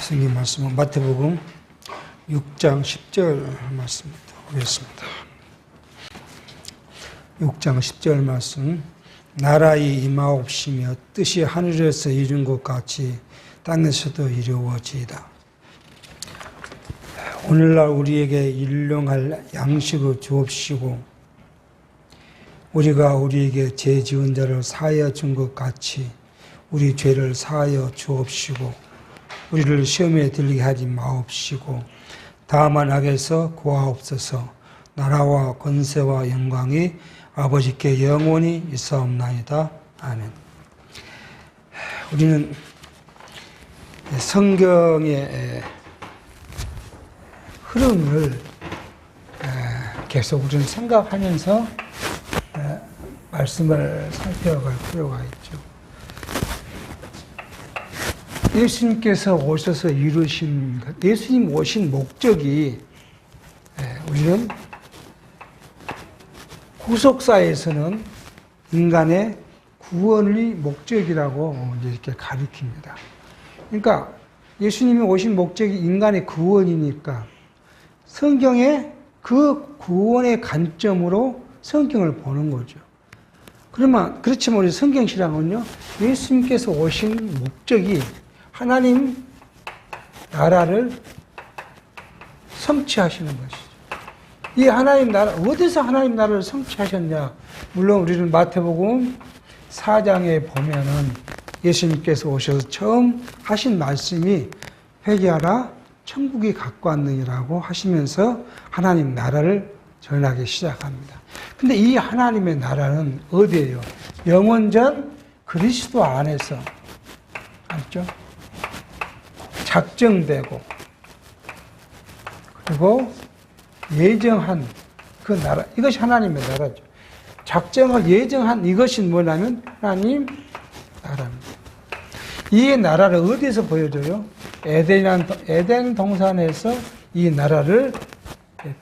성경 말씀은 마태복음 6장 10절 말씀입니다. 보겠습니다. 6장 10절 말씀. 나라의 임하옵시며 뜻이 하늘에서 이룬 것 같이 땅에서도 이루어지이다. 오늘날 우리에게 일용할 양식을 주옵시고 우리가 우리에게 죄 지은 자를 사하여 준 것 같이 우리 죄를 사하여 주옵시고 우리를 시험에 들리게 하지 마옵시고 다만 악에서 구하옵소서. 나라와 권세와 영광이 아버지께 영원히 있사옵나이다. 아멘. 우리는 성경의 흐름을 계속 우리는 생각하면서 말씀을 살펴갈 필요가 있죠. 예수님께서 오셔서 이루신 것, 예수님 오신 목적이 우리는 구속사에서는 인간의 구원의 목적이라고 이렇게 가리킵니다. 그러니까 예수님이 오신 목적이 인간의 구원이니까 성경에 그 구원의 관점으로 성경을 보는 거죠. 그렇지만 우리 성경신앙은요, 예수님께서 오신 목적이 하나님 나라를 성취하시는 것이죠. 이 하나님 나라, 어디서 하나님 나라를 성취하셨냐? 물론 우리는 마태복음 4장에 보면은 예수님께서 오셔서 처음 하신 말씀이 회개하라, 천국이 가까웠느니라고 하시면서 하나님 나라를 전하기 시작합니다. 근데 이 하나님의 나라는 어디예요? 영원전 그리스도 안에서, 알죠? 작정되고, 그리고 예정한 그 나라, 이것이 하나님의 나라죠. 작정을 예정한 이것이 뭐냐면 하나님 나라입니다. 이 나라를 어디서 보여줘요? 에덴 동산에서 이 나라를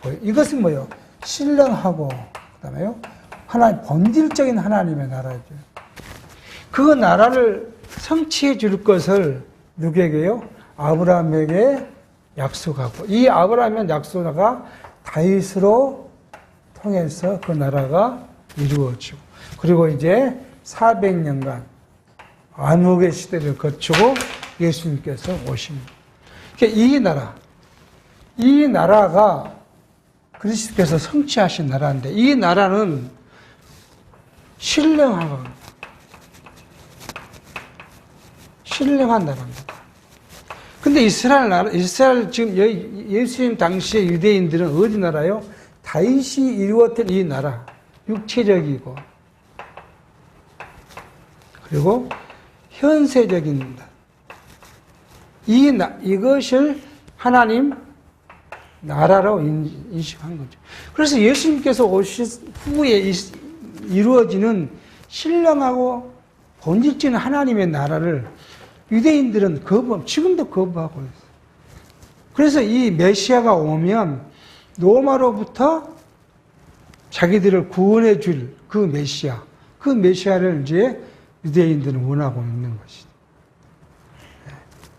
보여. 이것은 뭐예요? 신령하고, 그 다음에요, 하나님, 본질적인 하나님의 나라죠. 그 나라를 성취해 줄 것을 누구에게요? 아브라함에게 약속하고, 이 아브라함의 약속가 다윗으로 통해서 그 나라가 이루어지고, 그리고 이제 400년간 안목의 시대를 거치고 예수님께서 오십니다. 그러니까 이 나라가 그리스도께서 성취하신 나라인데, 이 나라는 신령한 나라입니다. 근데 이스라엘 지금 예수님 당시의 유대인들은 어디 나라요? 다윗이 이루었던 이 나라, 육체적이고, 그리고 현세적인 이것을 하나님 나라로 인식한 거죠. 그래서 예수님께서 오신 후에 이루어지는 신령하고 본질적인 하나님의 나라를 유대인들은 지금도 거부하고 있어요. 그래서 이 메시아가 오면 로마로부터 자기들을 구원해 줄 그 메시아를 이제 유대인들은 원하고 있는 것이죠.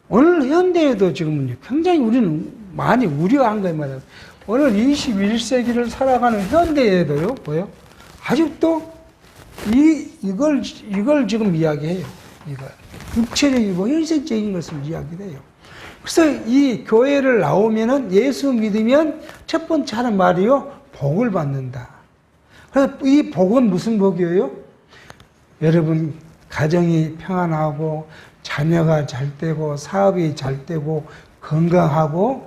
오늘 현대에도 지금은 굉장히 우리는 많이 우려한 거예요, 말이에요. 오늘 21세기를 살아가는 현대에도요, 뭐요? 아직도 이걸 지금 이야기해요. 육체적이고 현실적인 것을 이야기해요. 그래서 이 교회를 나오면은 예수 믿으면 첫 번째 하는 말이요, 복을 받는다. 그래서 이 복은 무슨 복이에요? 여러분, 가정이 평안하고, 자녀가 잘 되고, 사업이 잘 되고, 건강하고,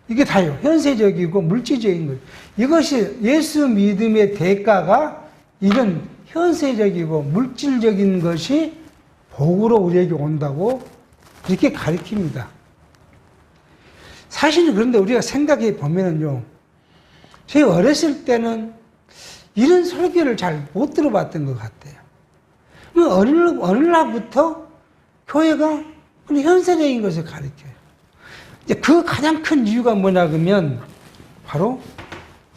이게 다요. 현세적이고 물질적인 거예요. 이것이 예수 믿음의 대가가 이런 현세적이고 물질적인 것이 복으로 우리에게 온다고 이렇게 가르칩니다. 사실은 그런데 우리가 생각해 보면은요, 저희 어렸을 때는 이런 설교를 잘 못 들어봤던 것 같아요. 어느 날부터 교회가 현세적인 것을 가르쳐요. 이제 그 가장 큰 이유가 뭐냐 그러면 바로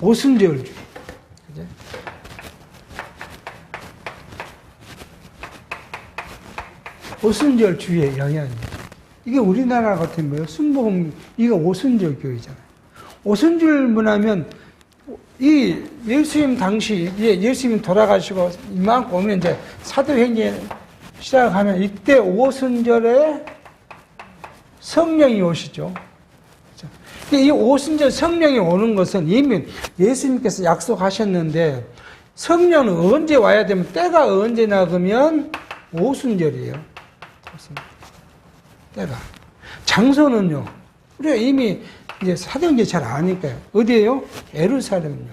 오순절주의. 그죠? 오순절주의의 영향입니다. 이게 우리나라 같은 뭐예요? 순복음, 이거 오순절 교회잖아요. 오순절 문화면, 이 예수님 당시, 예수님 돌아가시고 이만큼 오면 이제 사도행전 시작하면 이때 오순절에 성령이 오시죠. 이 오순절 성령이 오는 것은 이미 예수님께서 약속하셨는데 성령은 언제 와야 되면 때가 언제나 그러면 오순절이에요. 때가. 장소는요. 우리가 이미 이제 사도행전 잘 아니까요. 어디예요? 예루살렘요.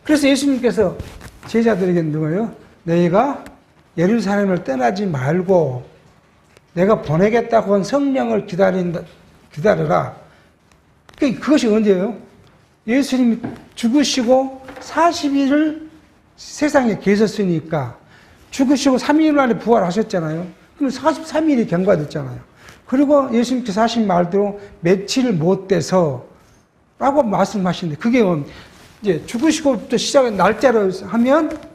그래서 예수님께서 제자들에게 누가요? 너희가 예루살렘을 떠나지 말고 내가 보내겠다고 한 성령을 기다려라. 그것이 언제예요? 예수님이 죽으시고 40일을 세상에 계셨으니까 죽으시고 3일 만에 부활하셨잖아요. 그럼 43일이 경과됐잖아요. 그리고 예수님께서 하신 말대로 며칠 못 돼서 라고 말씀하시는데 그게 이제 죽으시고부터 시작한 날짜로 하면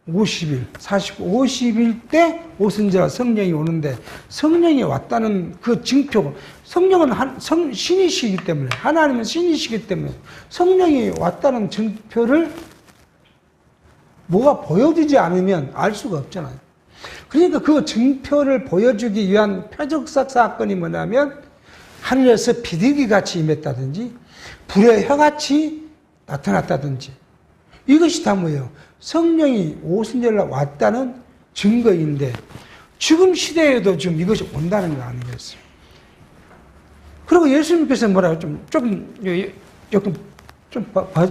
50일, 50일 때 오순절 성령이 오는데 성령이 왔다는 그 징표, 성령은 신이시기 때문에, 하나님은 신이시기 때문에 성령이 왔다는 증표를 뭐가 보여주지 않으면 알 수가 없잖아요. 그러니까 그 증표를 보여주기 위한 표적사 사건이 뭐냐면 하늘에서 비둘기 같이 임했다든지 불의 혀같이 나타났다든지 이것이 다 뭐예요? 성령이 오순절날 왔다는 증거인데 지금 시대에도 지금 이것이 온다는 거 아니겠어요? 그리고 예수님께서 뭐라고 조금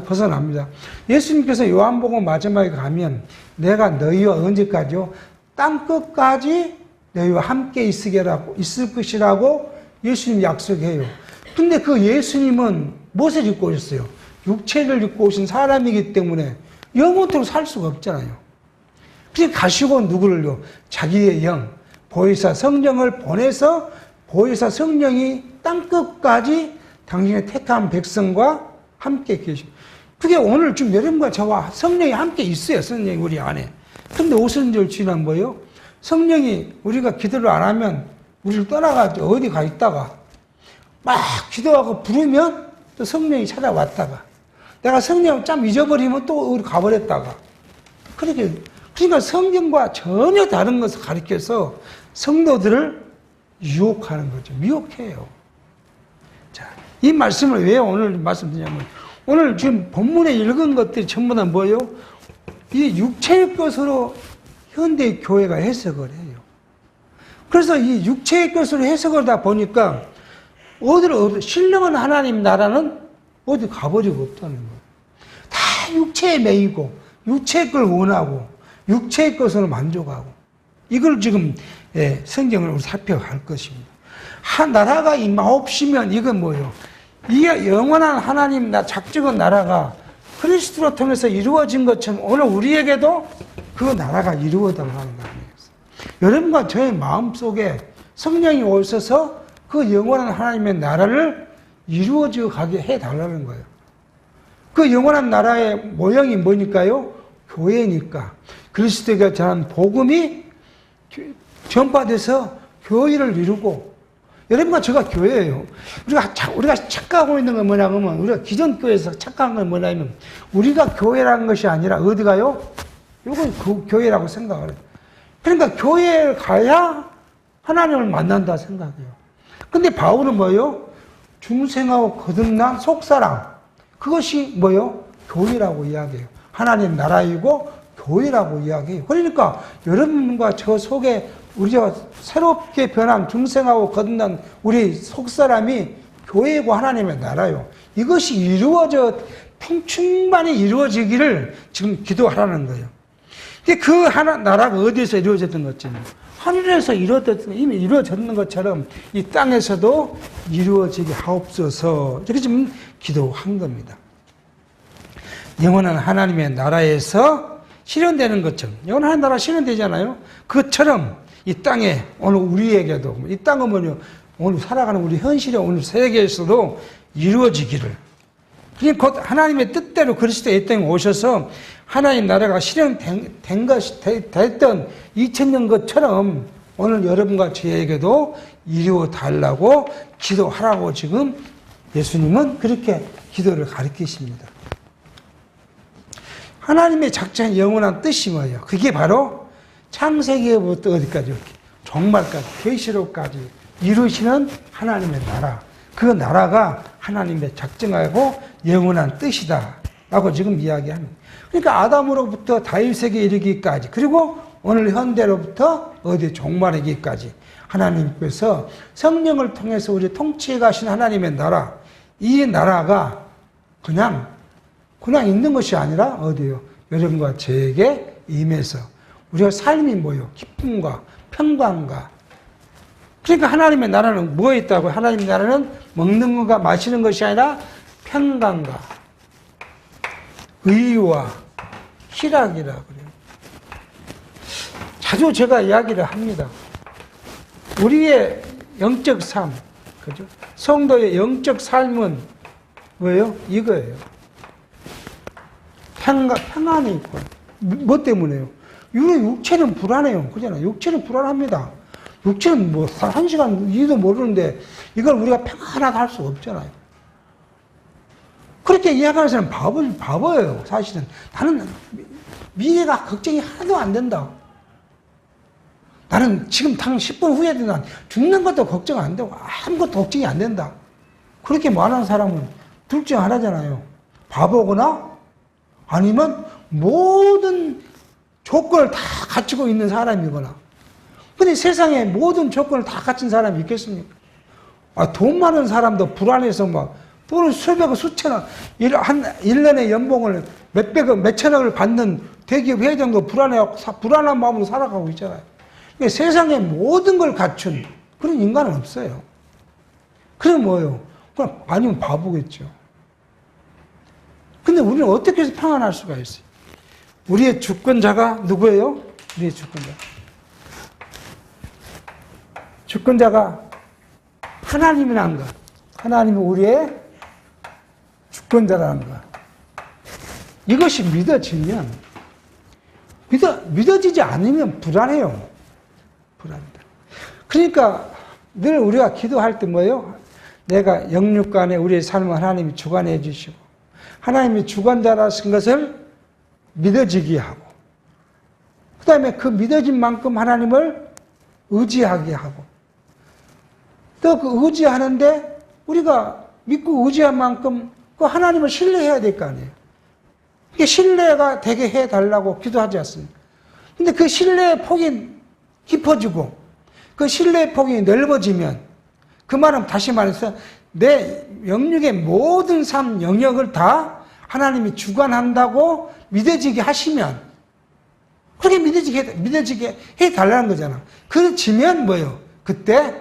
벗어납니다. 예수님께서 요한복음 마지막에 가면 내가 너희와 언제까지요? 땅끝까지 너희와 함께 있을 것이라고 예수님 약속해요. 근데 그 예수님은 무엇을 입고 오셨어요? 육체를 입고 오신 사람이기 때문에 영원토록 살 수가 없잖아요. 그래서 가시고 누구를요? 자기의 영, 보혜사 성령을 보내서 보혜사 성령이 땅끝까지 당신의 택한 백성과 함께 계시고 그게 오늘 지금 여러분과 저와 성령이 함께 있어요. 성령이 우리 안에. 근데 오순절 지난 뭐예요? 성령이 우리가 기도를 안 하면 우리를 떠나가지고 어디 가 있다가 막 기도하고 부르면 또 성령이 찾아왔다가 내가 성령 참 잊어버리면 또 우리 가버렸다가 그러니까 성경과 전혀 다른 것을 가르쳐서 성도들을 유혹하는 거죠. 미혹해요. 자, 이 말씀을 왜 오늘 말씀드리냐면 오늘 지금 본문에 읽은 것들이 전부 다 뭐예요? 이 육체의 것으로 현대 교회가 해석을 해요. 그래서 이 육체의 것으로 해석을 하다 보니까 신령한 하나님 나라는 어디 가버리고 없다는 거예요. 다 육체에 매이고 육체의 걸 원하고 육체의 것으로 만족하고 이걸 지금 성경을 살펴갈 것입니다. 한 나라가 임하옵시면 이건 뭐예요? 이게 영원한 하나님 작정한 나라가 그리스도로 통해서 이루어진 것처럼 오늘 우리에게도 그 나라가 이루어달라는 거 아니겠어요? 여러분과 저의 마음속에 성령이 오셔서 그 영원한 하나님의 나라를 이루어져 가게 해달라는 거예요. 그 영원한 나라의 모형이 뭐니까요? 교회니까. 그리스도가 전한 복음이 전파돼서 교회를 이루고 여러분과 저가 교회예요. 우리가 착각하고 있는 건 뭐냐면 우리가 기존 교회에서 착각한 건 뭐냐면 우리가 교회라는 것이 아니라 어디가요? 이건 그 교회라고 생각을 해요. 그러니까 교회에 가야 하나님을 만난다 생각해요. 근데 바울은 뭐예요? 중생하고 거듭난 속사람. 그것이 뭐예요? 교회라고 이야기해요. 하나님 나라이고 교회라고 이야기해요. 그러니까 여러분과 저 속에 우리가 새롭게 변한 중생하고 거듭난 우리 속사람이 교회고 하나님의 나라요. 이것이 충만히 이루어지기를 지금 기도하라는 거예요. 근데 그 나라가 어디에서 이루어졌던 거지? 하늘에서 이미 이루어졌는 것처럼 이 땅에서도 이루어지게 하옵소서. 이렇게 지금 기도한 겁니다. 영원한 하나님의 나라에서 실현되는 것처럼, 영원한 나라 실현되잖아요. 그것처럼 이 땅에 오늘 우리에게도, 이 땅은 뭐냐? 오늘 살아가는 우리 현실의 오늘 세계에서도 이루어지기를. 그게 곧 하나님의 뜻대로 그리스도의 땅에 오셔서 하나님 나라가 실현된 것이 됐던 2000년 것처럼 오늘 여러분과 저에게도 이루어 달라고 기도하라고 지금 예수님은 그렇게 기도를 가르치십니다. 하나님의 작정한 영원한 뜻이 뭐예요? 그게 바로 창세기부터 어디까지? 종말까지, 계시록까지 이루시는 하나님의 나라. 그 나라가 하나님의 작정하고 영원한 뜻이다 라고 지금 이야기합니다. 그러니까 아담으로부터 다윗에게 이르기까지, 그리고 오늘 현대로부터 어디 종말이기까지 하나님께서 성령을 통해서 우리 통치해 가신 하나님의 나라, 이 나라가 그냥 있는 것이 아니라 어디요? 여러분과 저에게 임해서 우리가 삶이 뭐요? 기쁨과 평강과. 그러니까 하나님의 나라는 뭐에 있다고? 하나님의 나라는 먹는 것과 마시는 것이 아니라 평강과 의와 희락이라고 그래요. 자주 제가 이야기를 합니다. 우리의 영적 삶, 그죠? 성도의 영적 삶은 뭐예요? 이거예요. 평안이 있고. 뭐 때문에요? 우리 육체는 불안해요. 그잖아요. 육체는 불안합니다. 육체는 뭐, 한 시간, 이도 모르는데, 이걸 우리가 평안하게 할 수 없잖아요. 그렇게 이야기하는 사람은 바보예요, 사실은. 나는 미래가 걱정이 하나도 안 된다. 나는 지금 당 10분 후에도 난 죽는 것도 걱정 안 되고, 아무것도 걱정이 안 된다. 그렇게 말하는 사람은 둘 중 하나잖아요. 바보거나, 아니면 모든 조건을 다 갖추고 있는 사람이거나. 근데 세상에 모든 조건을 다 갖춘 사람이 있겠습니까? 돈 많은 사람도 불안해서 막 돈을 수백억, 수천억, 1년에 연봉을 몇백억, 몇천억을 받는 대기업 회장도 불안한 마음으로 살아가고 있잖아요. 그러니까 세상에 모든 걸 갖춘 그런 인간은 없어요. 그럼 뭐예요? 그럼 아니면 바보겠죠. 근데 우리는 어떻게 해서 평안할 수가 있어요? 우리의 주권자가 누구예요? 우리의 주권자. 주권자가 하나님이라는 것. 하나님이 우리의 주권자라는 것. 이것이 믿어지면, 믿어지지 않으면 불안해요. 불안합니다. 그러니까 늘 우리가 기도할 때 뭐예요? 내가 영육간에 우리의 삶을 하나님이 주관해 주시고, 하나님이 주관자라신 것을 믿어지게 하고, 그 다음에 그 믿어진 만큼 하나님을 의지하게 하고, 또 그 의지하는데 우리가 믿고 의지한 만큼 그 하나님을 신뢰해야 될 거 아니에요. 이게 신뢰가 되게 해달라고 기도하지 않습니까? 근데 그 신뢰의 폭이 깊어지고 그 신뢰의 폭이 넓어지면, 그 말은 다시 말해서 내 영역의 모든 삶 영역을 다 하나님이 주관한다고 믿어지게 하시면, 그렇게 믿어지게 해달라는 거잖아. 그렇지면 뭐예요? 그때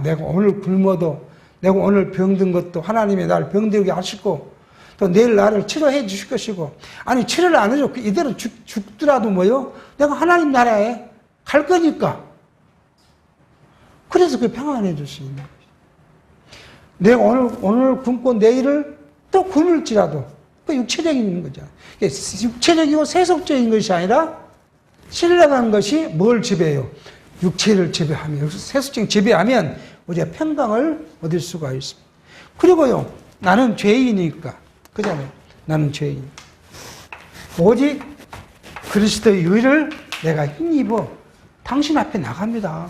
내가 오늘 굶어도, 내가 오늘 병든 것도 하나님이 나를 병들게 하시고, 또 내일 나를 치료해 주실 것이고, 아니 치료를 안 해줘 이대로 죽더라도 뭐예요? 내가 하나님 나라에 갈 거니까. 그래서 그 평안해 줄 수 있는 거예요. 내가 오늘 굶고 내일을 또 굶을지라도 그 육체적인 거죠. 육체적이고 세속적인 것이 아니라 신뢰하는 것이 뭘 지배해요? 육체를 지배하면, 세속적인 지배하면 우리가 평강을 얻을 수가 있습니다. 그리고요, 나는 죄인이니까, 그잖아요. 나는 죄인. 오직 그리스도의 의를 내가 힘입어 당신 앞에 나갑니다.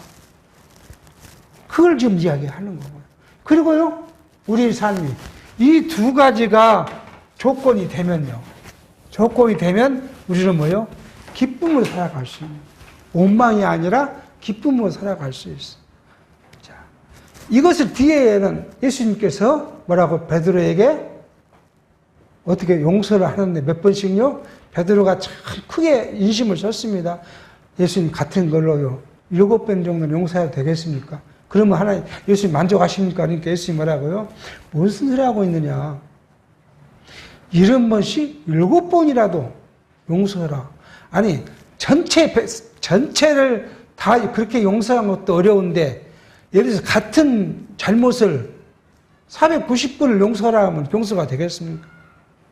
그걸 지금 이야기하는 거고요. 그리고요, 우리의 삶이 이 두 가지가 조건이 되면요, 조건이 되면 우리는 뭐요? 기쁨으로 살아갈 수 있는, 원망이 아니라 기쁨으로 살아갈 수 있어. 자, 이것을 뒤에는 예수님께서 뭐라고 베드로에게 어떻게 용서를 하는데 몇 번씩요? 베드로가 참 크게 인심을 썼습니다. 예수님 같은 걸로요, 7번 정도는 용서해도 되겠습니까? 그러면 예수님 만족하십니까? 그러니까 예수님 뭐라고요? 무슨 소리 하고 있느냐? 70번씩 7번이라도 용서하라. 아니, 전체를 다 그렇게 용서하는 것도 어려운데, 예를 들어서 같은 잘못을 490번을 용서하라 하면 용서가 되겠습니까?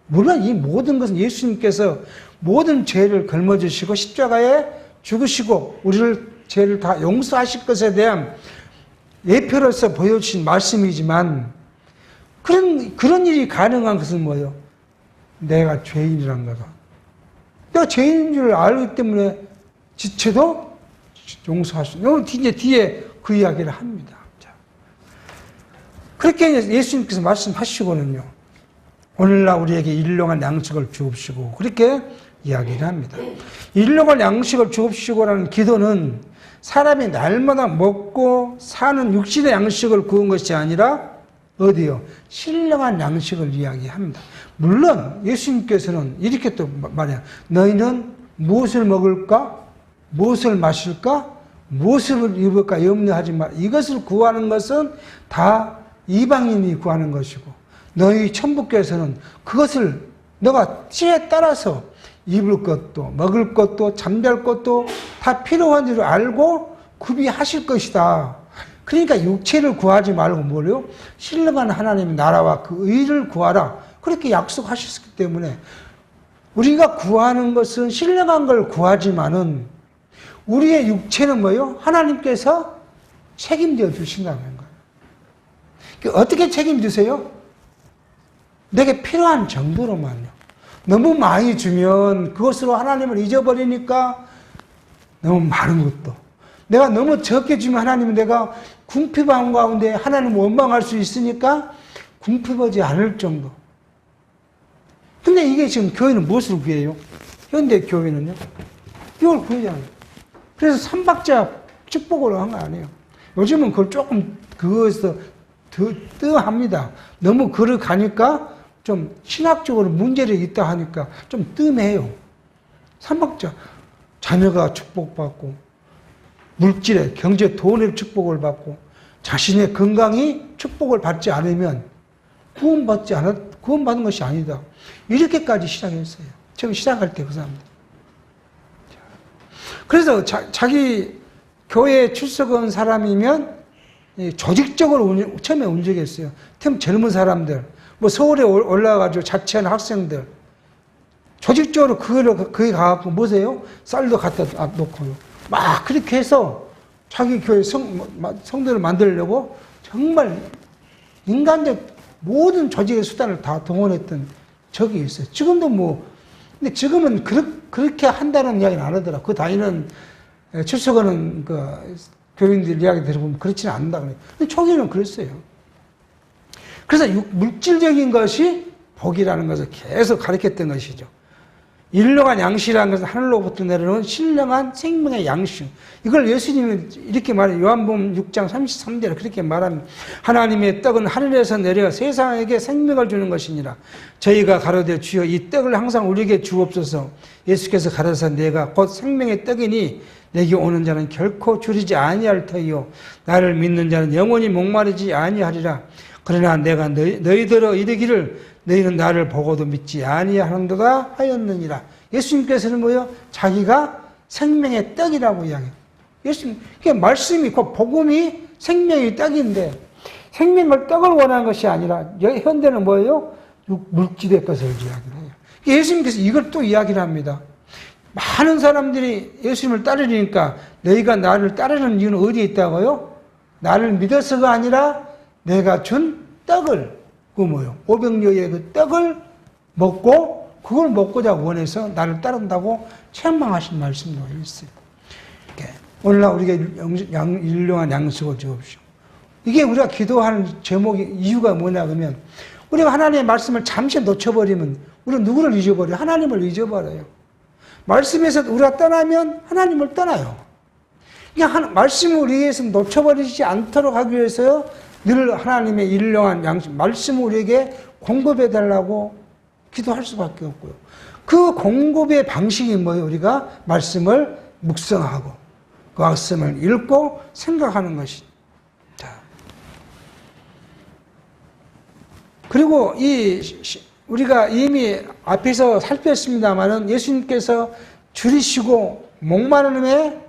물론 이 모든 것은 예수님께서 모든 죄를 걸머주시고 십자가에 죽으시고 우리를 죄를 다 용서하실 것에 대한 예표로서 보여주신 말씀이지만 그런 일이 가능한 것은 뭐예요? 내가 죄인이란 거다. 내가 죄인인 줄 알기 때문에 지체도 용서할 수 있는. 이제 뒤에 그 이야기를 합니다. 자. 그렇게 예수님께서 말씀하시고는요. 오늘날 우리에게 일용할 양식을 주옵시고 그렇게 이야기를 합니다. 일용할 양식을 주옵시고라는 기도는 사람이 날마다 먹고 사는 육신의 양식을 구한 것이 아니라 어디요? 신령한 양식을 이야기합니다. 물론 예수님께서는 이렇게 또 말해요. 너희는 무엇을 먹을까? 무엇을 마실까? 무엇을 입을까? 염려하지 마라. 이것을 구하는 것은 다 이방인이 구하는 것이고 너희 천부께서는 그것을 너가 때에 따라서 입을 것도 먹을 것도 잠잘 것도 다 필요한 줄 알고 구비하실 것이다. 그러니까 육체를 구하지 말고 뭐래요? 신령한 하나님의 나라와 그 의를 구하라. 그렇게 약속하셨기 때문에 우리가 구하는 것은 신령한 걸 구하지만은 우리의 육체는 뭐예요? 하나님께서 책임져 주신다는 거예요. 어떻게 책임지세요? 내게 필요한 정도로만요. 너무 많이 주면 그것으로 하나님을 잊어버리니까 너무 많은 것도. 내가 너무 적게 주면 하나님은 내가 궁핍한 가운데 하나님을 원망할 수 있으니까 궁핍하지 않을 정도. 근데 이게 지금 교회는 무엇을 구해요? 현대 교회는요? 이걸 구하잖아요. 그래서 삼박자 축복으로 한 거 아니에요. 요즘은 그걸 조금 그거에서 뜸합니다. 너무 그걸 가니까 좀 신학적으로 문제를 있다 하니까 좀 뜸해요. 삼박자 자녀가 축복받고 물질의 경제 돈의 축복을 받고 자신의 건강이 축복을 받지 않으면 구원받은 것이 아니다. 이렇게까지 시작했어요. 처음 시작할 때 그 사람들. 그래서 자기 교회에 출석한 사람이면 조직적으로 처음에 움직였어요. 젊은 사람들, 뭐 서울에 올라가가지고 자취하는 학생들, 조직적으로 거기 가갖고 뭐세요? 쌀도 갖다 놓고요. 막 그렇게 해서 자기 교회 성도를 만들려고 정말 인간적 모든 조직의 수단을 다 동원했던 적이 있어요. 지금도 근데 지금은 그렇게 한다는 이야기는 안 하더라. 그 다니는 출석하는 그 교인들 이야기 들어보면 그렇지는 않는다 그래요. 근데 초기에는 그랬어요. 그래서 물질적인 것이 복이라는 것을 계속 가르쳤던 것이죠. 일용한 양식이라는 것은 하늘로부터 내려오는 신령한 생명의 양식. 이걸 예수님이 이렇게 말해요. 요한복음 6장 33절에 그렇게 말합니다. 하나님의 떡은 하늘에서 내려 세상에게 생명을 주는 것이니라. 저희가 가로되 주여 이 떡을 항상 우리에게 주옵소서. 예수께서 가라사 내가 곧 생명의 떡이니 내게 오는 자는 결코 줄이지 아니할 터이요 나를 믿는 자는 영원히 목마르지 아니하리라. 그러나 내가 너희들어 이르기를 너희는 나를 보고도 믿지 아니하는도다 하였느니라. 예수님께서는 뭐요? 자기가 생명의 떡이라고 이야기해요. 예수님, 그게 말씀이, 그 복음이 생명의 떡인데, 생명을 떡을 원하는 것이 아니라, 현대는 뭐예요? 물질의 것을 이야기를 해요. 예수님께서 이걸 또 이야기를 합니다. 많은 사람들이 예수님을 따르니까, 너희가 나를 따르는 이유는 어디에 있다고요? 나를 믿어서가 아니라, 내가 준 떡을, 그 뭐요? 오병이어의 그 떡을 먹고 그걸 먹고자 원해서 나를 따른다고 책망하신 말씀도 있어요. 오늘날 우리가 일용한 양식을 주옵시오. 이게 우리가 기도하는 제목의 이유가 뭐냐 그러면 우리가 하나님의 말씀을 잠시 놓쳐버리면 우리는 누구를 잊어버려요? 하나님을 잊어버려요. 말씀에서 우리가 떠나면 하나님을 떠나요. 그냥 말씀을 우리에서 놓쳐버리지 않도록 하기 위해서 늘 하나님의 일용한 양식, 말씀을 우리에게 공급해달라고 기도할 수밖에 없고요. 그 공급의 방식이 뭐예요? 우리가 말씀을 묵상하고 그 말씀을 읽고 생각하는 것이. 자. 그리고 우리가 이미 앞에서 살폈습니다만은 예수님께서 줄이시고 목마름에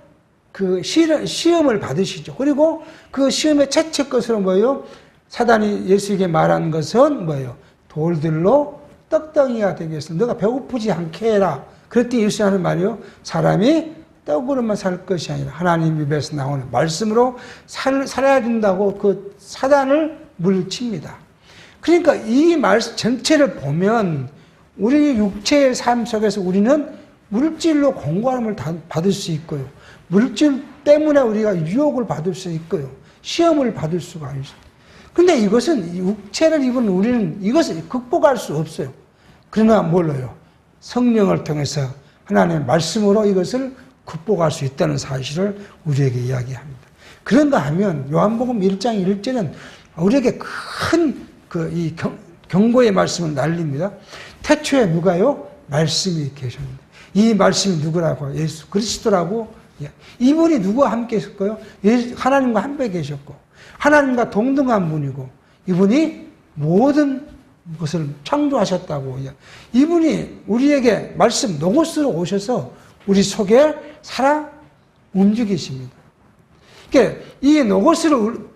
그 시험을 받으시죠. 그리고 그 시험의 채찍 것으로 뭐예요? 사단이 예수에게 말한 것은 뭐예요? 돌들로 떡덩이가 되게 해서 너가 배고프지 않게 해라. 그랬더니 예수님 하는 말이요. 사람이 떡으로만 살 것이 아니라 하나님 입에서 나오는 말씀으로 살아야 된다고 그 사단을 물리칩니다. 그러니까 이 말씀 전체를 보면 우리 육체의 삶 속에서 우리는 물질로 공고함을 받을 수 있고요. 물질 때문에 우리가 유혹을 받을 수 있고요. 시험을 받을 수가 있어요. 근데 이것은 육체를 입은 우리는 이것을 극복할 수 없어요. 그러나 뭘로요? 성령을 통해서 하나님의 말씀으로 이것을 극복할 수 있다는 사실을 우리에게 이야기합니다. 그런가 하면 요한복음 1장 1절은 우리에게 큰 이 경고의 말씀을 날립니다. 태초에 누가요? 말씀이 계셨는데 이 말씀이 누구라고? 예수 그리스도라고. 이분이 누구와 함께 있었고요? 하나님과 함께 계셨고 하나님과 동등한 분이고 이분이 모든 것을 창조하셨다고. 이분이 우리에게 말씀 노고스로 오셔서 우리 속에 살아 움직이십니다. 그러니까 이 노고스를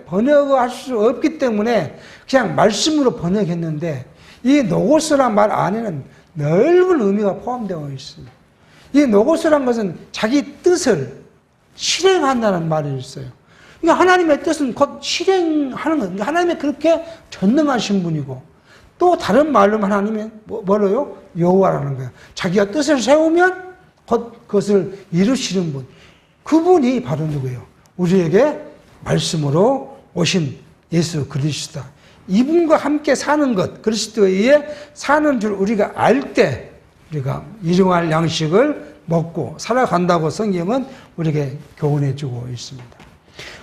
번역할 수 없기 때문에 그냥 말씀으로 번역했는데 이 노고스란 말 안에는 넓은 의미가 포함되어 있습니다. 이 노고스란 것은 자기 뜻을 실행한다는 말이 있어요. 그러니까 하나님의 뜻은 곧 실행하는 거예요. 하나님이 그렇게 전능하신 분이고 또 다른 말로 하나님의 뭐로요? 여호와라는 거예요. 자기가 뜻을 세우면 곧 그것을 이루시는 분. 그분이 바로 누구예요? 우리에게 말씀으로 오신 예수 그리스도다. 이분과 함께 사는 것, 그리스도에 의해 사는 줄 우리가 알 때 우리가 일용할 양식을 먹고 살아간다고 성경은 우리에게 교훈해 주고 있습니다.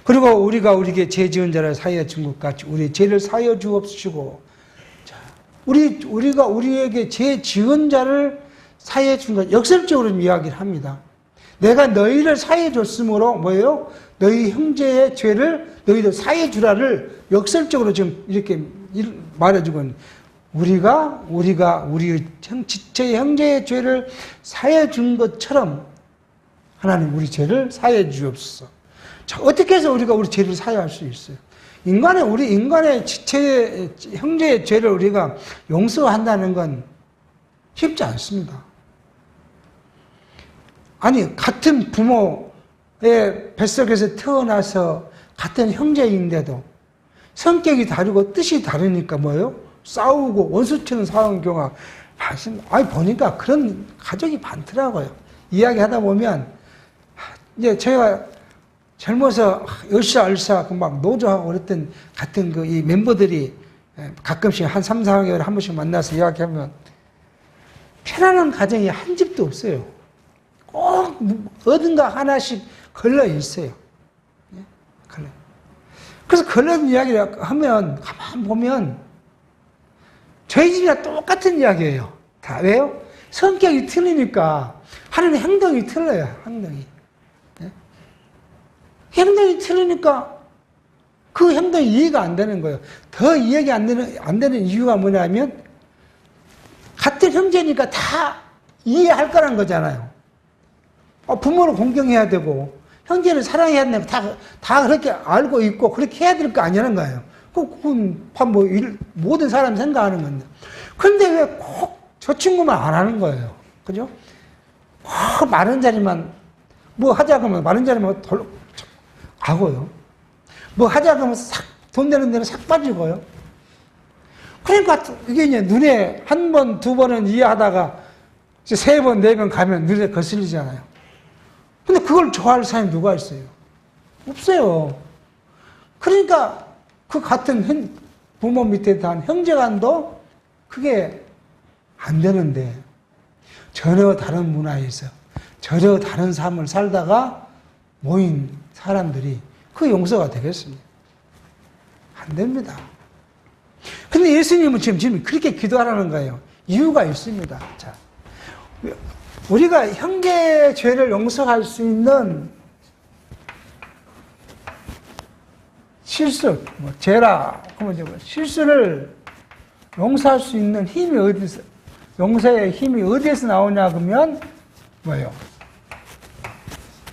그리고 우리가 우리에게 죄 지은 자를 사하여 준 것 같이 우리 죄를 사하여 주옵시고, 우리가 우리에게 죄 지은 자를 사하여 준 것, 역설적으로 이야기를 합니다. 내가 너희를 사하여 줬으므로 뭐예요? 너희 형제의 죄를 너희들 사하여 주라를 역설적으로 지금 이렇게 말해주고 있는, 우리가 우리 지체의 형제의 죄를 사하여 준 것처럼 하나님 우리 죄를 사하여 주옵소서. 자, 어떻게 해서 우리가 우리 죄를 사하할 수 있어요? 우리 인간의 지체의 형제의 죄를 우리가 용서한다는 건 쉽지 않습니다. 아니, 같은 부모의 뱃속에서 태어나서 같은 형제인데도 성격이 다르고 뜻이 다르니까 뭐예요? 싸우고 원수처럼 싸우는 경우가 보니까 그런 가족이 많더라고요. 이야기하다 보면 이제 제가 젊어서 얼싸 막 노조하고 그랬던 같은 이 멤버들이 가끔씩 한 3, 4개월에 한 번씩 만나서 이야기하면 편안한 가정이 한 집도 없어요. 꼭 어딘가 하나씩 걸려 있어요. 걸려. 그래서 걸려있는 이야기를 하면 가만 보면 저희 집이랑 똑같은 이야기예요. 다 왜요? 성격이 틀리니까 하는 행동이 틀려요. 행동이 틀리니까 그 행동이 이해가 안 되는 거예요. 더 이해가 안 되는 이유가 뭐냐면 같은 형제니까 다 이해할 거란 거잖아요. 부모를 공경해야 되고 형제를 사랑해야 되고 다 그렇게 알고 있고 그렇게 해야 될 거 아니라는 거예요. 그건 모든 사람이 생각하는 건데. 근데 왜 꼭 저 친구만 안 하는 거예요? 그죠? 꼭 많은 자리만, 뭐 하자 그러면 많은 자리만 가고요. 뭐 하자 그러면 돈 내는 데는 싹 빠지고요. 그러니까 이게 이제 눈에 한 번, 두 번은 이해하다가 이제 세 번, 네 번 가면 눈에 거슬리잖아요. 근데 그걸 좋아할 사람이 누가 있어요? 없어요. 그러니까 그 같은 부모 밑에 단 형제간도 그게 안 되는데 전혀 다른 문화에서 전혀 다른 삶을 살다가 모인 사람들이 그 용서가 되겠습니다. 안 됩니다. 근데 예수님은 지금 그렇게 기도하라는 거예요. 이유가 있습니다. 자, 우리가 형제의 죄를 용서할 수 있는 실수, 죄라 하면 실수를 용서할 수 있는 힘이 용서의 힘이 어디에서 나오냐 그러면 뭐예요?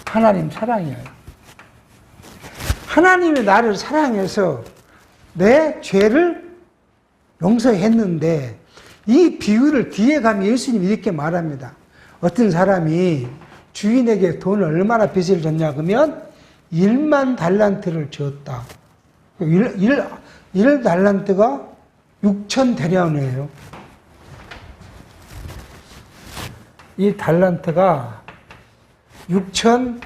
하나님 사랑이에요. 하나님이 나를 사랑해서 내 죄를 용서했는데 이 비유를 뒤에 가면 예수님이 이렇게 말합니다. 어떤 사람이 주인에게 돈을 얼마나 빚을 졌냐 그러면 1만 달란트를 졌다. 1 달란트가 6천 데나리온이에요. 이 달란트가 6천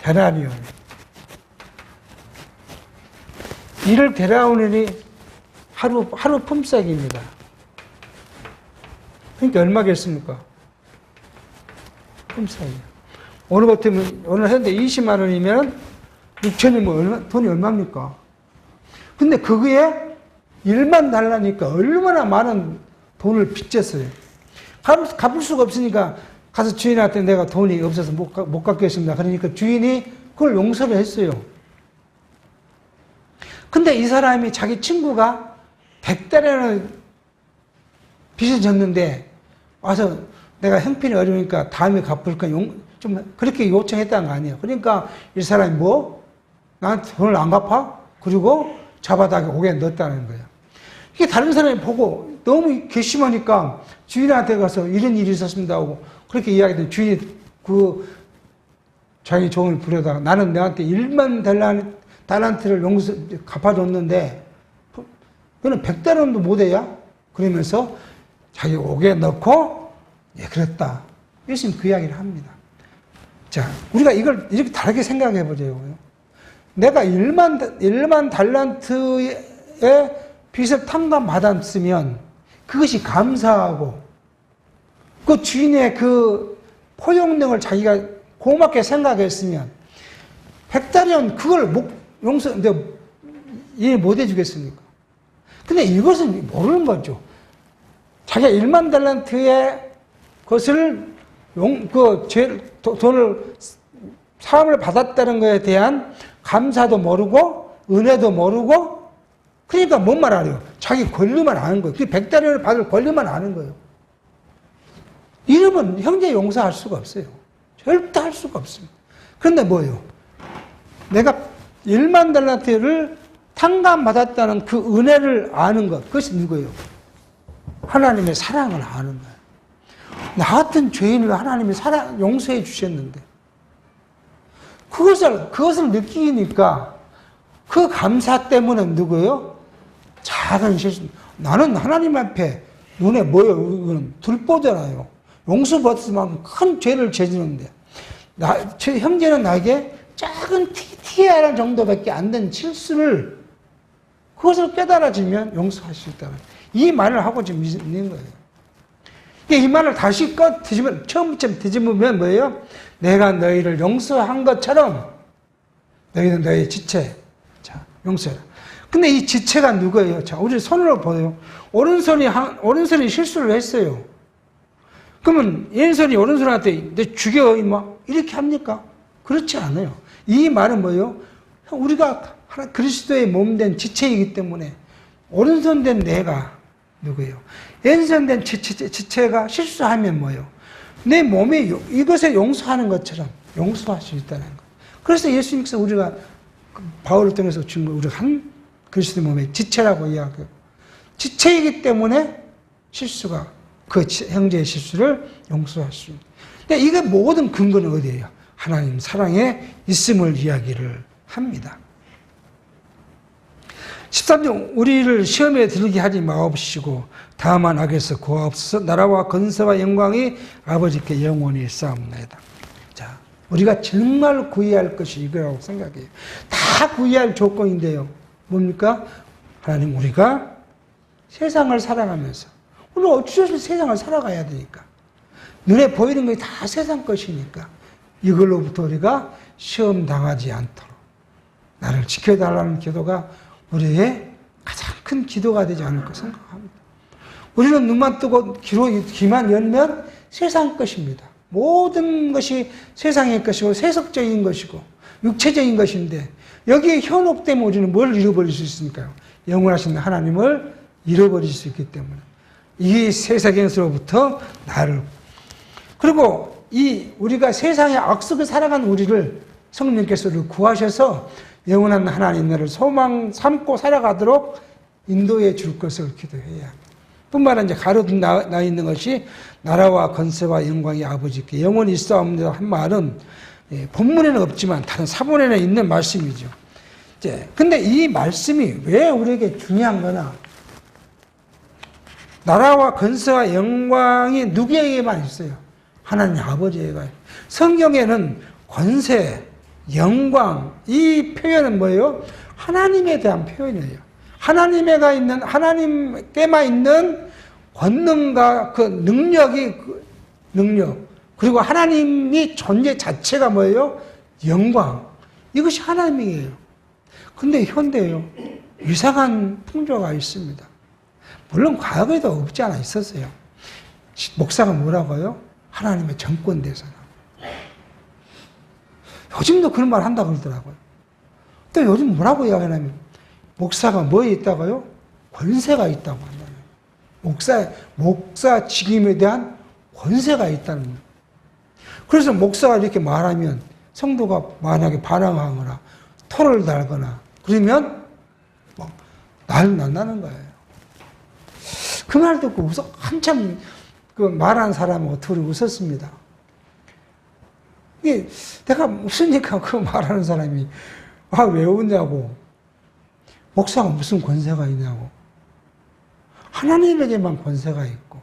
데나리온. 1 데나리온이 하루 품삯입니다. 그러니까 얼마겠습니까? 품삯이에요. 오늘 같으면, 오늘 현재 20만 원이면 6천이면 돈이 얼마입니까? 근데 그거에 1만 달라니까 얼마나 많은 돈을 빚졌어요. 갚을 수가 없으니까 가서 주인한테 내가 돈이 없어서 못 갚겠습니다. 그러니까 주인이 그걸 용서를 했어요. 근데 이 사람이 자기 친구가 100달러를 빚을 졌는데 와서 내가 형편이 어려우니까 다음에 갚을까 좀 그렇게 요청했다는 거 아니에요. 그러니까 이 사람이 나한테 돈을 안 갚아? 그리고 잡아다가 고개에 넣었다는 거예요. 이게 다른 사람이 보고 너무 괘씸하니까 주인한테 가서 이런 일이 있었습니다 하고 그렇게 이야기했더니 주인이 자기 종을 부려다가 나는 너한테 1만 달란트를 갚아줬는데 너는 100달러도 못해야? 그러면서 자기 옥에 넣고 예 그랬다. 예수님 그 이야기를 합니다. 자, 우리가 이걸 이렇게 다르게 생각해 보자고요. 내가 1만 달란트의 빚을 탕감받았으면 그것이 감사하고 그 주인의 그 포용력을 자기가 고맙게 생각했으면 100달러는 그걸 이해 못 해주겠습니까? 근데 이것은 모르는 거죠. 자기가 1만 달란트의 것을 돈을 사함을 받았다는 것에 대한 감사도 모르고 은혜도 모르고 그러니까 뭔 말 알아요? 자기 권리만 아는 거예요. 그 100달러를 받을 권리만 아는 거예요. 이러면 형제 용서할 수가 없어요. 절대 할 수가 없습니다. 그런데 뭐예요? 내가 1만 달란트를 탕감받았다는 그 은혜를 아는 것, 그것이 누구예요? 하나님의 사랑을 아는 거예요. 나 같은 죄인을 하나님이 용서해 주셨는데 그것을 느끼니까 그 감사 때문에 누구예요? 작은 실수. 나는 하나님 앞에 눈에 뭐예요? 이건 들보잖아요. 용서받을 만큼 큰 죄를 저지르는데 제 형제는 나에게 작은 TIR 정도밖에 안 된 실수를 그것을 깨달아지면 용서할 수 있다는 이 말을 하고 지금 있는 거예요. 이 말을 다시 처음부터 뒤집으면 뭐예요? 내가 너희를 용서한 것처럼 너희는 너희 지체. 자, 용서해라. 근데 이 지체가 누구예요? 자, 우리 손으로 보세요. 오른손이 실수를 했어요. 그러면 왼손이 오른손한테 너 죽여, 이렇게 합니까? 그렇지 않아요. 이 말은 뭐예요? 우리가 그리스도의 몸된 지체이기 때문에 오른손 된 내가 누구예요? 왼손 된 지체가 실수하면 뭐예요? 내 몸이 이것에 용서하는 것처럼 용서할 수 있다는 거. 그래서 예수님께서 우리가 바울을 통해서 준 거 우리가 한 그리스도 몸의 지체라고 이야기해요. 지체이기 때문에 실수가 그 형제의 실수를 용서할 수 있는. 근데 이게 모든 근거는 어디예요? 하나님 사랑에 있음을 이야기를 합니다. 13절 우리를 시험에 들게 하지 마옵시고 다만 악에서 구하옵소서. 나라와 건설와 영광이 아버지께 영원히 쌓옵나이다. 자, 우리가 정말 구해야 할 것이 이거라고 생각해요. 다 구해야 할 조건인데요. 뭡니까? 하나님 우리가 세상을 살아가면서 우리가 어쩔 수 없이 세상을 살아가야 되니까 눈에 보이는 것이 다 세상 것이니까 이걸로부터 우리가 시험 당하지 않도록 나를 지켜달라는 기도가 우리의 가장 큰 기도가 되지 않을까 생각합니다. 우리는 눈만 뜨고 귀만 열면 세상 것입니다. 모든 것이 세상의 것이고 세속적인 것이고 육체적인 것인데 여기에 현혹되면 우리는 뭘 잃어버릴 수 있습니까? 영원하신 하나님을 잃어버릴 수 있기 때문에 이 세상에서부터 나를 그리고 우리가 세상의 악속에 살아간 우리를 성령께서 구하셔서 영원한 하나님 나를 소망 삼고 살아가도록 인도해 줄 것을 기도해야 합니다. 뿐만 아니라 가로등 나 있는 것이 나라와 건세와 영광이 아버지께 영원히 있사옵니다 한 말은 본문에는 없지만 다른 사본에는 있는 말씀이죠. 근데 이 말씀이 왜 우리에게 중요한 거나, 나라와 건세와 영광이 누구에게만 있어요? 하나님 아버지에게. 성경에는 권세, 영광, 이 표현은 뭐예요? 하나님에 대한 표현이에요. 하나님께만 있는 권능과 그 능력, 그리고 하나님이 존재 자체가 뭐예요? 영광. 이것이 하나님이에요. 근데 현대요, 이상한 풍조가 있습니다. 물론 과거에도 없지 않아 있었어요. 목사가 뭐라고요? 하나님의 정권 대사라. 요즘도 그런 말 한다고 그러더라고요. 또 요즘 뭐라고 이야기하냐면, 목사가 뭐에 있다고요? 권세가 있다고 한다는. 목사 직임에 대한 권세가 있다는 거예요. 그래서 목사가 이렇게 말하면 성도가 만약에 반항하거나 토를 달거나 그러면 난리 난다는 거예요. 그 말 듣고 한참 그 말하는 사람은 어떻게 웃었습니다. 이게 내가 웃으니까 그 말하는 사람이 왜 웃냐고. 목사가 무슨 권세가 있냐고. 하나님에게만 권세가 있고,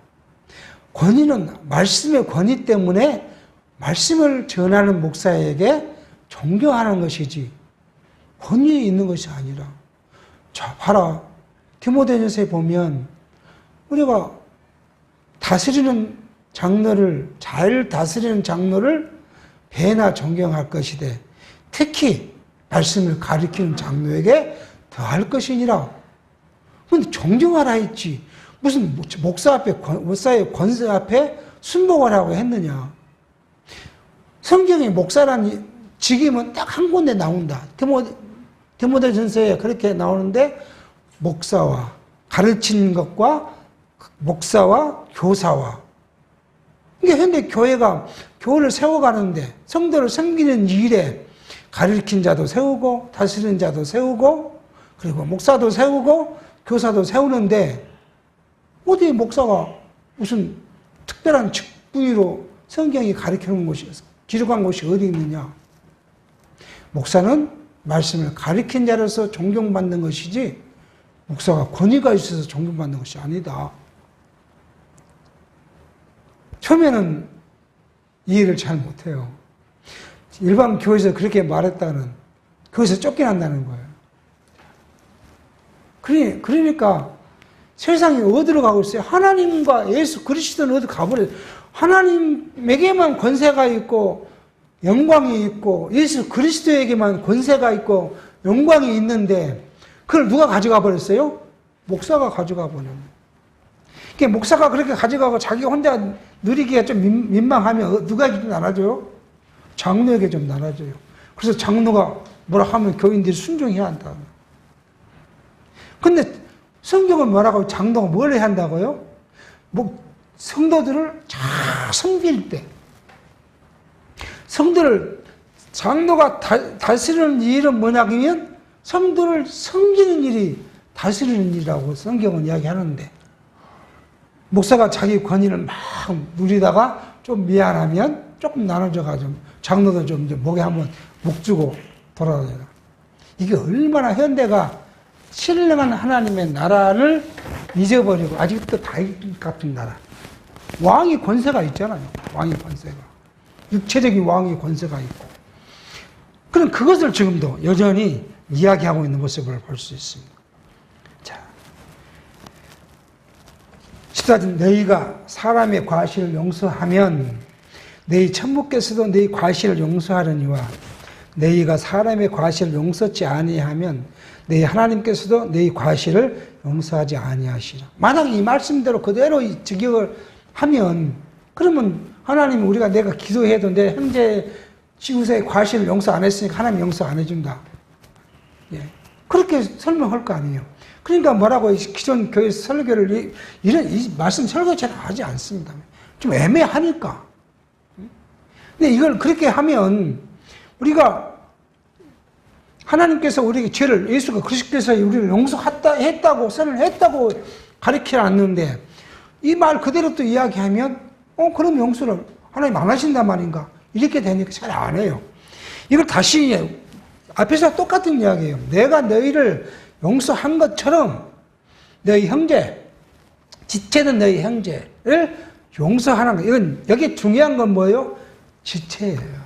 권위는 말씀의 권위 때문에 말씀을 전하는 목사에게 존경하는 것이지 권위에 있는 것이 아니라. 자, 봐라. 디모데전서에 보면 우리가 다스리는 장로를, 잘 다스리는 장로를 배나 존경할 것이되 특히 말씀을 가르치는 장로에게 더할 것이니라. 근데 존경하라 했지. 무슨 목사의 권세 앞에 순복하라고 했느냐. 성경에 목사라는 직임은 딱 한 군데 나온다. 디모데전서에 그렇게 나오는데, 목사와 가르치는 것과 목사와 교사와. 이게 현대 교회가 교회를 세워가는데 성도를 섬기는 일에 가르친 자도 세우고 다스리는 자도 세우고 그리고 목사도 세우고 교사도 세우는데, 어디 목사가 무슨 특별한 직분으로 성경이 가르치는 곳이, 기록한 곳이 어디 있느냐. 목사는 말씀을 가르친 자로서 존경받는 것이지 목사가 권위가 있어서 존경받는 것이 아니다. 처음에는 이해를 잘 못해요. 일반 교회에서 그렇게 말했다는, 거기서 쫓겨난다는 거예요. 그러니까 세상이 어디로 가고 있어요? 하나님과 예수 그리스도는 어디 가버려요. 하나님에게만 권세가 있고 영광이 있고 예수 그리스도에게만 권세가 있고 영광이 있는데, 그걸 누가 가져가 버렸어요? 목사가 가져가 버려요. 그러니까 목사가 그렇게 가져가고 자기 혼자 누리기가 좀 민망하면 누가 좀 나눠줘요? 장로에게 좀 나눠줘요. 그래서 장로가 뭐라 하면 교인들이 순종해야 한다. 근데 성경은 뭐라고, 장로가 뭘 해야 한다고요? 성도들을 잘 섬길 때, 장로가 다스리는 일은 뭐냐면 성도를 섬기는 일이 다스리는 일이라고 성경은 이야기하는데, 목사가 자기 권위를 막 누리다가 좀 미안하면 조금 나눠줘가지고 장로도 좀 이제 목에 한번 목 주고 돌아다녀요. 이게 얼마나 현대가 신령한 하나님의 나라를 잊어버리고 아직도 다윗 같은 나라. 왕이 권세가 있잖아요. 왕이 권세가. 육체적인 왕이 권세가 있고. 그럼 그것을 지금도 여전히 이야기하고 있는 모습을 볼 수 있습니다. 자, 14절, 너희가 사람의 과실을 용서하면 너희 천부께서도 너희 과실을 용서하려니와 너희가 사람의 과실을 용서치 아니하면 너희 하나님께서도 너희 과실을 용서하지 아니하시라. 만약 이 말씀대로 그대로 직역을 하면, 그러면 하나님, 우리가 내가 기도해도 내 형제 지구세의 과실을 용서 안 했으니까 하나님 용서 안 해준다. 예. 그렇게 설명할 거 아니에요. 그러니까 뭐라고 기존 교회 설교를 이 말씀 설교 잘 하지 않습니다. 좀 애매하니까. 근데 이걸 그렇게 하면 우리가 하나님께서 우리에게 죄를, 예수가 그리스도께서 우리를 용서했다고 선을 했다고 가르쳐 놨는데, 이 말 그대로 또 이야기하면 그럼 용서를 하나님 안 하신단 말인가? 이렇게 되니까 잘 안 해요. 이걸 다시 앞에서 똑같은 이야기예요. 내가 너희를 용서한 것처럼 너희 형제, 지체는 너희 형제를 용서하는 거. 이건 여기 중요한 건 뭐예요? 지체예요.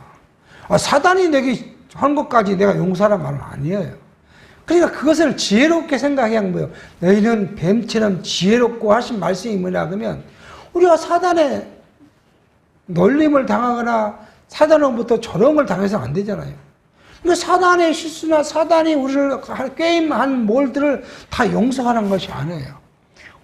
사단이 내게 한 것까지 내가 용서하란 말은 아니에요. 그러니까 그것을 지혜롭게 생각해야 하는 거예요. 너희는 뱀처럼 지혜롭고 하신 말씀이 뭐냐 그러면 우리가 사단의 놀림을 당하거나 사단으로부터 조롱을 당해서는 안 되잖아요. 그러니까 사단의 실수나 사단이 우리를 게임한 몰들을 다 용서하는 것이 아니에요.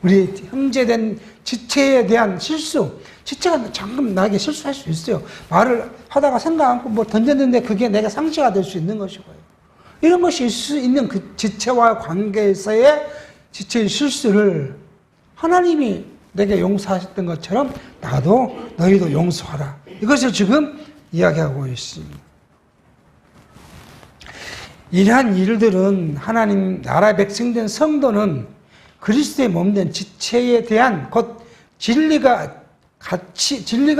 우리 형제된 지체에 대한 실수, 지체가 잠깐 나에게 실수할 수 있어요. 말을 하다가 생각 않고 뭐 던졌는데 그게 내가 상처가 될 수 있는 것이고요. 이런 것이 있을 수 있는 그 지체와 관계에서의 지체의 실수를 하나님이 내게 용서하셨던 것처럼 나도 너희도 용서하라. 이것을 지금 이야기하고 있습니다. 이러한 일들은 하나님 나라 백성된 성도는 그리스도의 몸된 지체에 대한 곧 진리가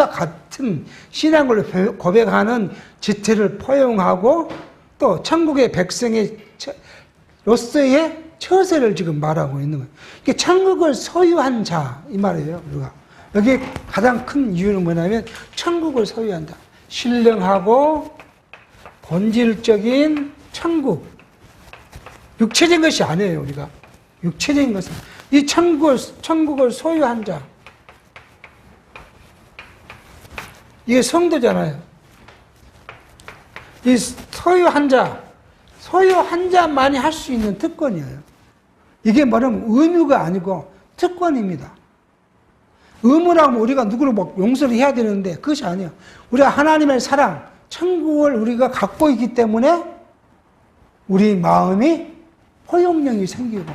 같은 신앙을 고백하는 지체를 포용하고 또 천국의 백성의 로서의 처세를 지금 말하고 있는 거예요. 이게 천국을 소유한 자 이 말이에요. 우리가 여기 가장 큰 이유는 뭐냐면 천국을 소유한다. 신령하고 본질적인 천국, 육체적인 것이 아니에요. 우리가 육체적인 것은 이 천국을 소유한 자. 이게 성도잖아요. 이 소유한 자만이 할 수 있는 특권이에요. 이게 뭐냐면 의무가 아니고 특권입니다. 의무라면 우리가 누구를 막 용서를 해야 되는데 그것이 아니에요. 우리가 하나님의 사랑, 천국을 우리가 갖고 있기 때문에 우리 마음이 포용력이 생기고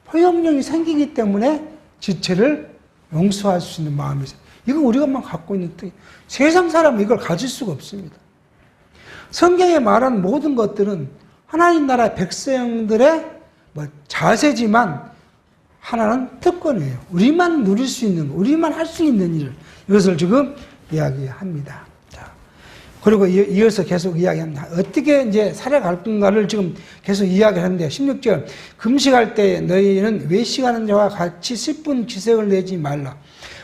포용력이 생기기 때문에 지체를 용서할 수 있는 마음이 생겨요. 이거 우리가만 갖고 있는 특이. 세상 사람은 이걸 가질 수가 없습니다. 성경에 말한 모든 것들은 하나님 나라 백성들의 자세지만 하나는 특권이에요. 우리만 누릴 수 있는 거, 우리만 할 수 있는 일. 이것을 지금 이야기합니다. 자, 그리고 이어서 계속 이야기합니다. 어떻게 이제 살아갈 건가를 지금 계속 이야기하는데 16절 금식할 때 너희는 외식하는 자와 같이 슬픈 기색을 내지 말라.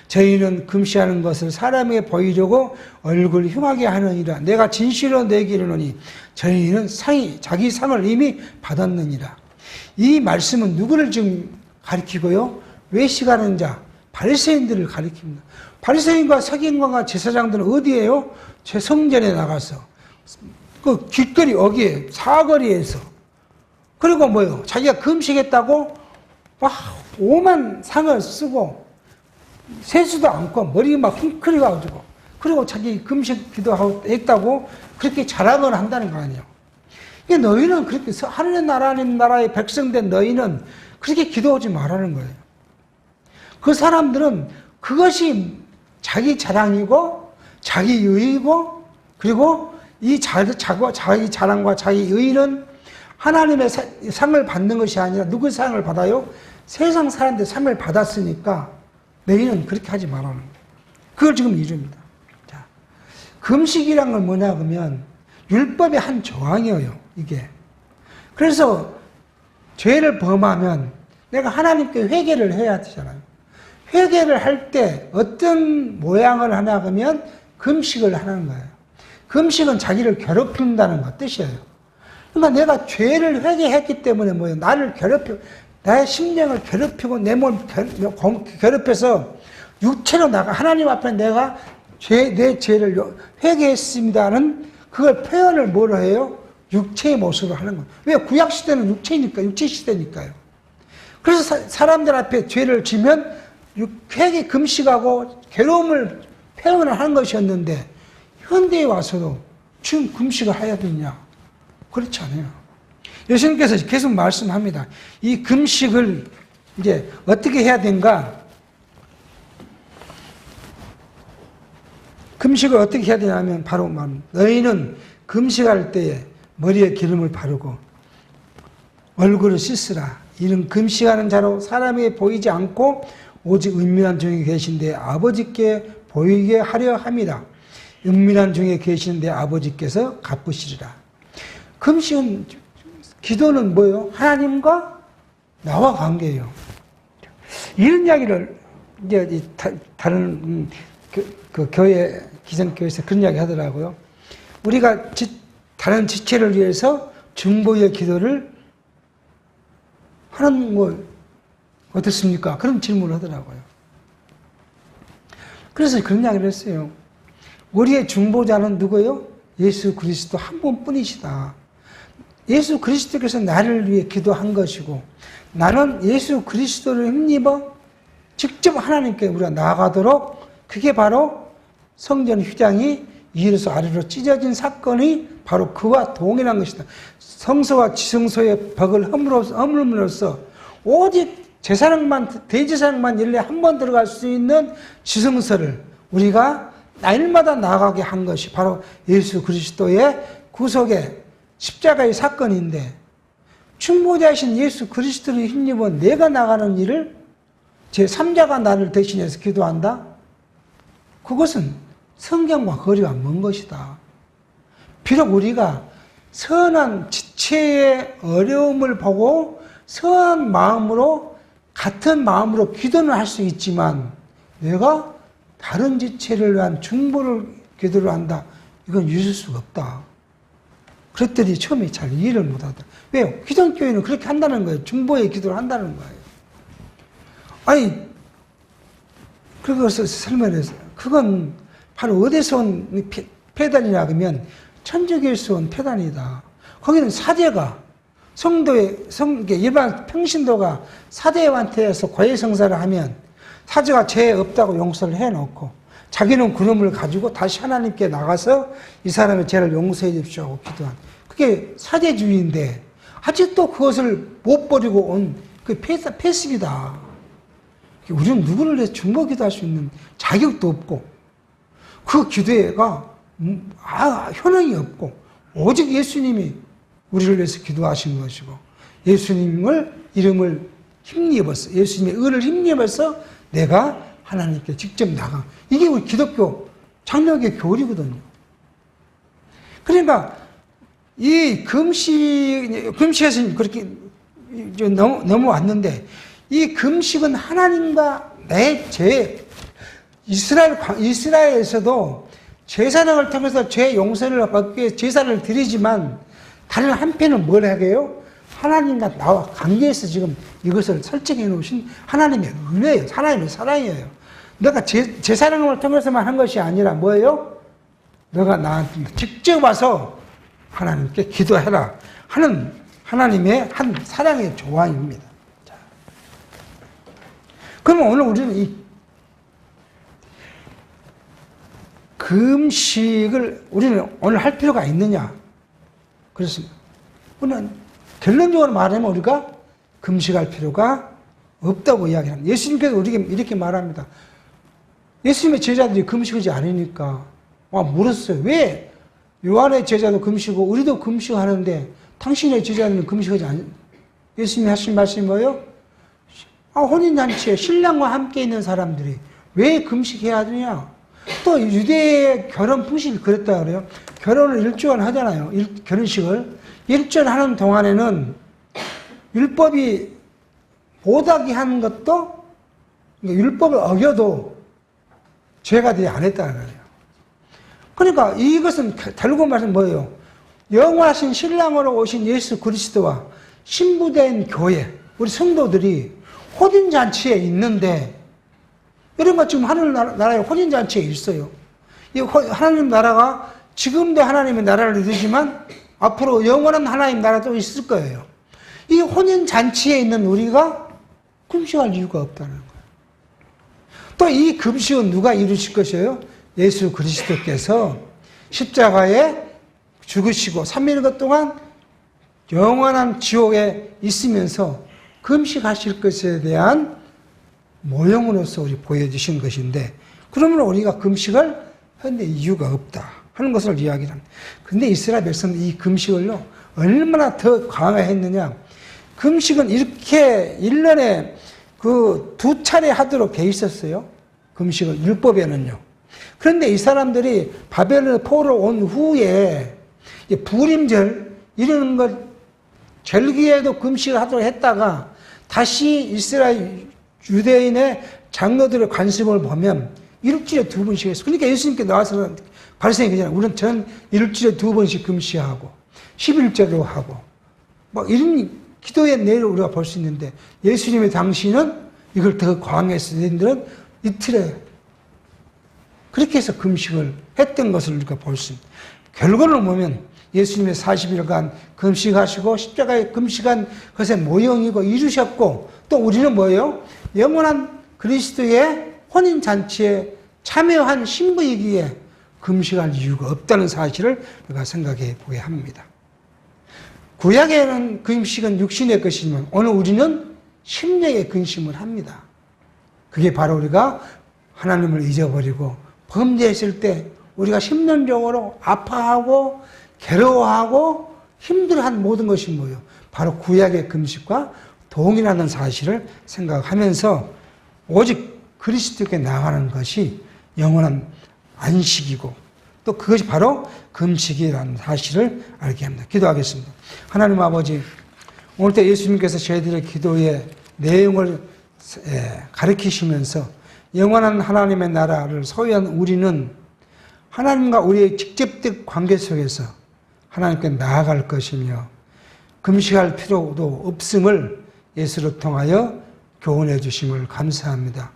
저희는 금식하는 것을 사람에게 보이려고 얼굴 흉하게 하느니라. 내가 진실로 내게 이르노니 저희는 자기 상을 이미 받았느니라. 이 말씀은 누구를 지금 가리키고요? 외식하는 자, 바리새인들을 가리킵니다. 바리새인과 서기관과 제사장들은 어디에요? 제 성전에 나가서 그 길거리 어귀에 사거리에서 그리고 뭐요? 자기가 금식했다고 막 오만 상을 쓰고 세수도 않고 머리 막 헝클어가지고 그리고 자기 금식 기도하고 했다고 그렇게 자랑을 한다는 거 아니에요. 이게 너희는 그렇게 하늘의 나라님 나라의 백성된 너희는 그렇게 기도하지 말라는 거예요. 그 사람들은 그것이 자기 자랑이고 자기 의이고 그리고 이 자기 자랑과 자기 의는 하나님의 상을 받는 것이 아니라 누구의 상을 받아요? 세상 사람들 상을 받았으니까 너희는 그렇게 하지 말라는 거예요. 그걸 지금 이릅니다. 자, 금식이란 건 뭐냐 그러면 율법의 한 조항이에요. 이게. 그래서 죄를 범하면 내가 하나님께 회개를 해야 되잖아요. 회개를 할 때 어떤 모양을 하냐 그러면 금식을 하는 거예요. 금식은 자기를 괴롭힌다는 것 뜻이에요. 그러니까 내가 죄를 회개했기 때문에 뭐예요? 나를 나의 심령을 괴롭히고 내 몸을 괴롭혀서 육체로 나가 하나님 앞에 내가 내 죄를 회개했습니다는 그걸 표현을 뭐로 해요? 육체의 모습으로 하는 거예요. 왜? 구약시대는 육체시대니까요. 그래서 사람들 앞에 죄를 지면 회개 금식하고 괴로움을 표현을 하는 것이었는데 현대에 와서도 지금 금식을 해야 되냐? 그렇지 않아요. 예수님께서 계속 말씀합니다. 이 금식을 이제 어떻게 해야 되는가? 금식을 어떻게 해야 되냐면 바로 너희는 금식할 때에 머리에 기름을 바르고 얼굴을 씻으라. 이는 금식하는 자로 사람에게 보이지 않고 오직 은밀한 중에 계신데 아버지께 보이게 하려 함이라. 은밀한 중에 계시는데 아버지께서 갚으시리라. 금식은, 기도는 뭐예요? 하나님과 나와 관계예요. 이런 이야기를 이제 다른 그 교회, 기성교회에서 그런 이야기 하더라고요. 우리가 다른 지체를 위해서 중보의 기도를 하는 거 어떻습니까? 그런 질문을 하더라고요. 그래서 그런 이야기를 했어요. 우리의 중보자는 누구예요? 예수 그리스도 한 분뿐이시다. 예수 그리스도께서 나를 위해 기도한 것이고 나는 예수 그리스도를 힘입어 직접 하나님께 우리가 나아가도록, 그게 바로 성전 휘장이 위에서 아래로 찢어진 사건이 바로 그와 동일한 것이다. 성소와 지성소의 벽을 허물음으로써 오직 대제사장만 일년에 한 번 들어갈 수 있는 지성소를 우리가 날마다 나아가게 한 것이 바로 예수 그리스도의 구속의 십자가의 사건인데, 중보자이신 예수 그리스도를 힘입어 내가 나가는 일을 제3자가 나를 대신해서 기도한다? 그것은 성경과 거리가 먼 것이다. 비록 우리가 선한 지체의 어려움을 보고 선한 마음으로, 같은 마음으로 기도는 할 수 있지만 내가 다른 지체를 위한 기도를 한다. 이건 있을 수가 없다. 그랬더니 처음에 잘 이해를 못하다. 왜요? 기존교회는 그렇게 한다는 거예요. 중보의 기도를 한다는 거예요. 아니, 그것을 설명해서, 그건 바로 어디서 온 폐단이냐 그러면 천주교에서 온 폐단이다. 거기는 사제가, 일반 평신도가 사제한테서 고해성사를 하면 사제가 죄 없다고 용서를 해놓고 자기는 그놈을 가지고 다시 하나님께 나가서 이 사람의 죄를 용서해 주십시오 하고 기도한, 그게 사제주의인데 아직도 그것을 못 버리고 온 그 폐습이다. 우리는 누구를 위해서 중보 기도할 수 있는 자격도 없고 그 기도가 효능이 없고 오직 예수님이 우리를 위해서 기도하신 것이고 예수님의 은을 힘입어서 내가 하나님께 직접 나가. 이게 우리 기독교 장로교의 교리거든요. 그러니까 이 금식에서 그렇게 넘어왔는데, 이 금식은 하나님과 내 죄, 이스라엘에서도 제사장을 통해서 죄 용서를 받기 위해 제사를 드리지만 다른 한편은 뭘 하게요? 하나님과 나와 관계에서 지금 이것을 설정해 놓으신 하나님의 은혜예요. 하나님의 사랑이에요. 내가 제사장을 통해서만 한 것이 아니라 뭐예요? 너가 나한테 직접 와서 하나님께 기도해라 하는 하나님의 한 사랑의 조항입니다. 자. 그러면 오늘 우리는 이 금식을 우리는 오늘 할 필요가 있느냐? 그렇습니다. 우리는 결론적으로 말하면 우리가 금식할 필요가 없다고 이야기합니다. 예수님께서 우리에게 이렇게 말합니다. 예수님의 제자들이 금식하지 않으니까 물었어요. 왜 요한의 제자도 금식하고 우리도 금식하는데 당신의 제자들은 금식하지 않냐? 예수님이 하신 말씀이 뭐예요? 혼인잔치에 신랑과 함께 있는 사람들이 왜 금식해야 하느냐? 또 유대의 결혼 풍습이 그랬다 그래요. 결혼을 1주간 하잖아요. 결혼식을. 1주간 하는 동안에는 율법이 못하게 하는 것도, 율법을 어겨도 죄가 되지 않았다는 거예요. 그러니까 이것은 달고 말은 뭐예요? 영원하신 신랑으로 오신 예수 그리스도와 신부된 교회, 우리 성도들이 혼인잔치에 있는데, 이런 것 지금 하늘나라에 혼인잔치에 있어요. 이 하나님 나라가 지금도 하나님의 나라를 이루지만 앞으로 영원한 하나님 나라도 있을 거예요. 이 혼인잔치에 있는 우리가 금식할 이유가 없다는 거예요. 또 이 금식은 누가 이루실 것이에요? 예수 그리스도께서 십자가에 죽으시고 3일간 동안 영원한 지옥에 있으면서 금식하실 것에 대한 모형으로서 우리 보여주신 것인데, 그러면 우리가 금식을 하는데 이유가 없다 하는 것을 이야기를 합니다. 근데 이스라엘 백성은 이 금식을요, 얼마나 더 강화했느냐. 금식은 이렇게 1년에 그 2차례 하도록 돼 있었어요. 금식을, 율법에는요. 그런데 이 사람들이 바벨론 포로 온 후에 부림절 이런 것 절기에도 금식을 하도록 했다가 다시 이스라엘 유대인의 장로들의 관심을 보면 일주일에 2번씩 했어요. 그러니까 예수님께 나와서 발생이 그냥 우리는 전 일주일에 2번씩 금식하고 11절로 하고 뭐 이런 기도의 내용을 우리가 볼 수 있는데 예수님의 당시는 이걸 더 과항해서 너희들은 이틀에 그렇게 해서 금식을 했던 것을 우리가 볼 수 있습니다. 결론을 보면 예수님의 40일간 금식하시고 십자가에 금식한 것의 모형이고 이루셨고 또 우리는 뭐예요? 영원한 그리스도의 혼인잔치에 참여한 신부이기에 금식할 이유가 없다는 사실을 우리가 생각해 보게 합니다. 구약에는 금식은 육신의 것이지만 오늘 우리는 심령의 근심을 합니다. 그게 바로 우리가 하나님을 잊어버리고 범죄했을 때 우리가 심령적으로 아파하고 괴로워하고 힘들어한 모든 것이 뭐예요? 바로 구약의 금식과 동일하는 사실을 생각하면서 오직 그리스도께 나가는 것이 영원한 안식이고 또 그것이 바로 금식이라는 사실을 알게 합니다. 기도하겠습니다. 하나님 아버지, 오늘도 예수님께서 저희들의 기도의 내용을 가르치시면서 영원한 하나님의 나라를 소유한 우리는 하나님과 우리의 직접적 관계 속에서 하나님께 나아갈 것이며 금식할 필요도 없음을 예수를 통하여 교훈해 주심을 감사합니다.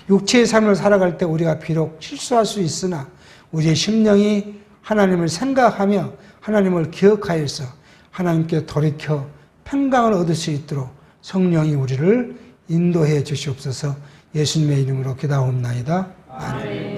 육체의 삶을 살아갈 때 우리가 비록 실수할 수 있으나 우리의 심령이 하나님을 생각하며 하나님을 기억하여서 하나님께 돌이켜 평강을 얻을 수 있도록 성령이 우리를 인도해 주시옵소서. 예수님의 이름으로 기도하옵나이다. 아멘.